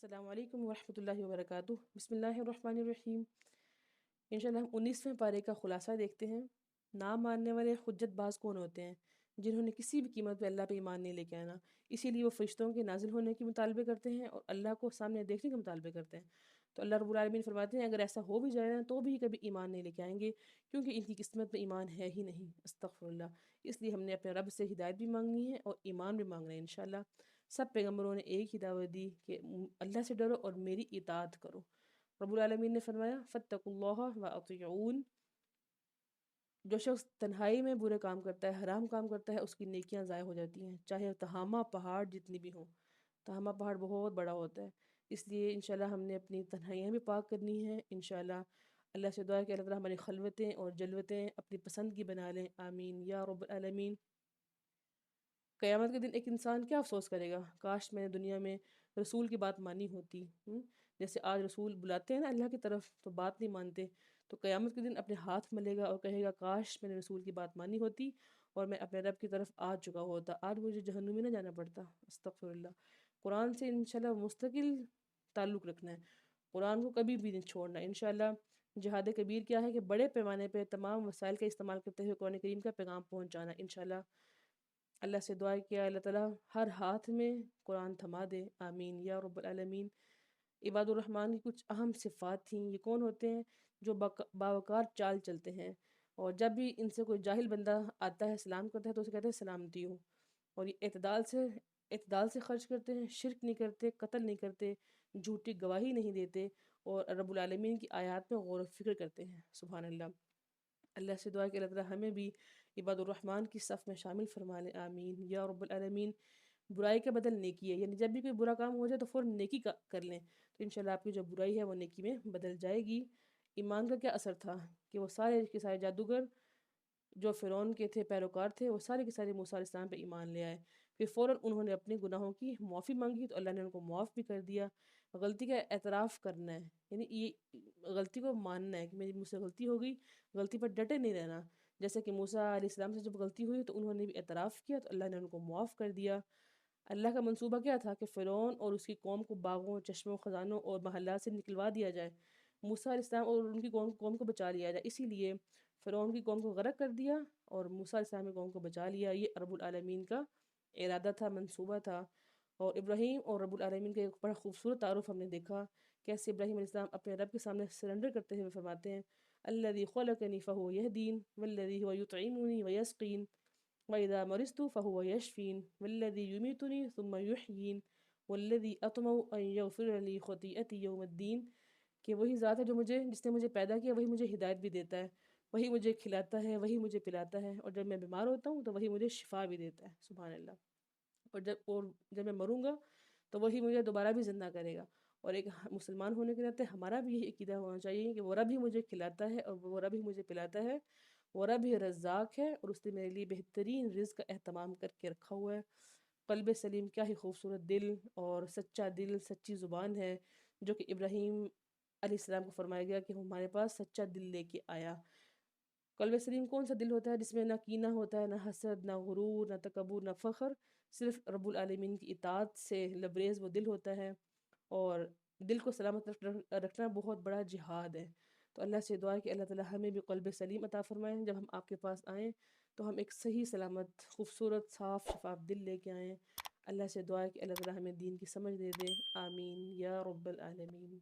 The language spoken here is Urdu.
السلام علیکم ورحمۃ اللہ وبرکاتہ۔ بسم اللہ الرحمن الرحیم۔ انشاءاللہ ہم 19ویں پارے کا خلاصہ دیکھتے ہیں۔ نہ ماننے والے حجت باز کون ہوتے ہیں؟ جنہوں نے کسی بھی قیمت پہ اللہ پہ ایمان نہیں لے کے آنا، اسی لیے وہ فرشتوں کے نازل ہونے کے مطالبے کرتے ہیں اور اللہ کو سامنے دیکھنے کے مطالبے کرتے ہیں۔ تو اللہ رب العالمین فرماتے ہیں اگر ایسا ہو بھی جائے نا تو بھی کبھی ایمان نہیں لے کے آئیں گے، کیونکہ ان کی قسمت میں ایمان ہے ہی نہیں۔ استغفر اللہ۔ اس لیے ہم نے اپنے رب سے ہدایت بھی مانگنی ہے اور ایمان بھی مانگنا ہے انشاءاللہ۔ سب پیغمبروں نے ایک ہی دعوت دی کہ اللہ سے ڈرو اور میری اطاعت کرو۔ رب العالمین نے فرمایا فاتقوا اللہ واطیعون۔ جو شخص تنہائی میں برے کام کرتا ہے، حرام کام کرتا ہے، اس کی نیکیاں ضائع ہو جاتی ہیں، چاہے تہامہ پہاڑ جتنی بھی ہوں۔ تہامہ پہاڑ بہت بڑا ہوتا ہے، اس لیے انشاءاللہ ہم نے اپنی تنہائیاں بھی پاک کرنی ہیں انشاءاللہ۔ اللہ سے دعا ہے کہ اللہ تعالیٰ ہماری خلوتیں اور جلوتیں اپنی پسند کی بنا لیں، آمین یا رب العالمین۔ قیامت کے دن ایک انسان کیا افسوس کرے گا، کاش میں نے دنیا میں رسول کی بات مانی ہوتی۔ جیسے آج رسول بلاتے ہیں نا اللہ کی طرف تو بات نہیں مانتے، تو قیامت کے دن اپنے ہاتھ ملے گا اور کہے گا کاش میں نے رسول کی بات مانی ہوتی اور میں اپنے رب کی طرف آ چکا ہوتا، آج مجھے جہنم میں نہ جانا پڑتا۔ استغفر اللہ۔ قرآن سے انشاءاللہ مستقل تعلق رکھنا ہے، قرآن کو کبھی بھی نہیں چھوڑنا انشاءاللہ۔ جہاد کبیر کیا ہے کہ بڑے پیمانے پہ تمام وسائل کا استعمال کرتے ہوئے قرآن کریم کا پیغام پہنچانا انشاءاللہ۔ اللہ سے دعا ہے کہ اللہ تعالیٰ ہر ہاتھ میں قرآن تھما دے، آمین یا رب العالمین۔ عباد الرحمن کی کچھ اہم صفات تھیں۔ یہ کون ہوتے ہیں؟ جو باوقار چال چلتے ہیں، اور جب بھی ان سے کوئی جاہل بندہ آتا ہے سلام کرتا ہے تو اسے کہتے ہیں سلامتی ہو، اور یہ اعتدال سے خرچ کرتے ہیں، شرک نہیں کرتے، قتل نہیں کرتے، جھوٹی گواہی نہیں دیتے، اور رب العالمین کی آیات میں غور و فکر کرتے ہیں۔ سبحان اللہ۔ اللہ سے دعا ہے کہ اللہ تعالیٰ ہمیں بھی عباد الرحمن کی صف میں شامل فرما لے، آمین یا رب العالمین۔ برائی کا بدل نیکی ہے، یعنی جب بھی کوئی برا کام ہو جائے تو فوراً نیکی کر لیں، تو انشاءاللہ آپ کی جو برائی ہے وہ نیکی میں بدل جائے گی۔ ایمان کا کیا اثر تھا کہ وہ سارے کے سارے جادوگر جو فرعون کے تھے، پیروکار تھے، وہ سارے کے سارے موسیٰ علیہ السلام پہ ایمان لے آئے۔ پھر فوراً انہوں نے اپنے گناہوں کی معافی مانگی تو اللہ نے ان کو معاف بھی کر دیا۔ غلطی کا اعتراف کرنا ہے، یعنی یہ غلطی کو ماننا ہے کہ میری مجھ سے غلطی ہو گئی، غلطی پر ڈٹے نہیں رہنا۔ جیسے کہ موسیٰ علیہ السلام سے جب غلطی ہوئی تو انہوں نے بھی اعتراف کیا تو اللہ نے ان کو معاف کر دیا۔ اللہ کا منصوبہ کیا تھا کہ فرعون اور اس کی قوم کو باغوں، چشموں، خزانوں اور محلات سے نکلوا دیا جائے، موسیٰ علیہ السلام اور ان کی قوم کو بچا لیا جائے۔ اسی لیے فرعون کی قوم کو غرق کر دیا اور موسیٰ علیہ السلام کی قوم کو بچا لیا۔ یہ رب العالمین کا ارادہ تھا، منصوبہ تھا۔ اور ابراہیم اور رب العالمین کا ایک بڑا خوبصورت تعارف ہم نے دیکھا، کیسے ابراہیم علیہ السلام اپنے رب کے سامنے سرنڈر کرتے ہوئے فرماتے ہیں الذی خلقنی فہو یہدین والذی هو یطعمنی ویسقین وَإِذَا مَرِضْتُ فَهُوَ يَشْفِينِ وَالَّذِي يُمِيتُنِي ثُمَّ يُحْيِينِ وَالَّذِي أَطْمَعُ أَن يَغْفِرَ لِي خَطِيئَتِي يَوْمَ الدِّينِ۔ کہ وہی ذات ہے جس نے مجھے پیدا کیا، وہی مجھے ہدایت بھی دیتا ہے، وہی مجھے کھلاتا ہے، وہی مجھے پلاتا ہے، اور جب میں بیمار ہوتا ہوں تو وہی مجھے شفا بھی دیتا ہے۔ سبحان اللہ۔ اور جب میں مروں گا تو وہی مجھے دوبارہ بھی زندہ کرے گا۔ اور ایک مسلمان ہونے کے ناطے ہمارا بھی یہ عقیدہ ہونا چاہیے کہ وہ رب ہی مجھے کھلاتا ہے اور وہ رب ہی مجھے پلاتا ہے، وہ رب ہی رزاق ہے اور اس نے میرے لیے بہترین رزق کا اہتمام کر کے رکھا ہوا ہے۔ قلب سلیم کیا ہی خوبصورت دل اور سچا دل، سچی زبان ہے، جو کہ ابراہیم علیہ السلام کو فرمایا گیا کہ وہ ہمارے پاس سچا دل لے کے آیا۔ قلب سلیم کون سا دل ہوتا ہے؟ جس میں نہ کینہ ہوتا ہے، نہ حسد، نہ غرور، نہ تکبر، نہ فخر، صرف رب العالمین کی اطاعت سے لبریز وہ دل ہوتا ہے۔ اور دل کو سلامت رکھنا بہت بڑا جہاد ہے۔ تو اللہ سے دعا ہے کہ اللہ تعالیٰ ہمیں بھی قلب سلیم عطا فرمائیں، جب ہم آپ کے پاس آئیں تو ہم ایک صحیح سلامت، خوبصورت، صاف شفاف دل لے کے آئیں۔ اللہ سے دعا ہے کہ اللہ تعالیٰ ہمیں دین کی سمجھ دے دے، آمین یا رب العالمین۔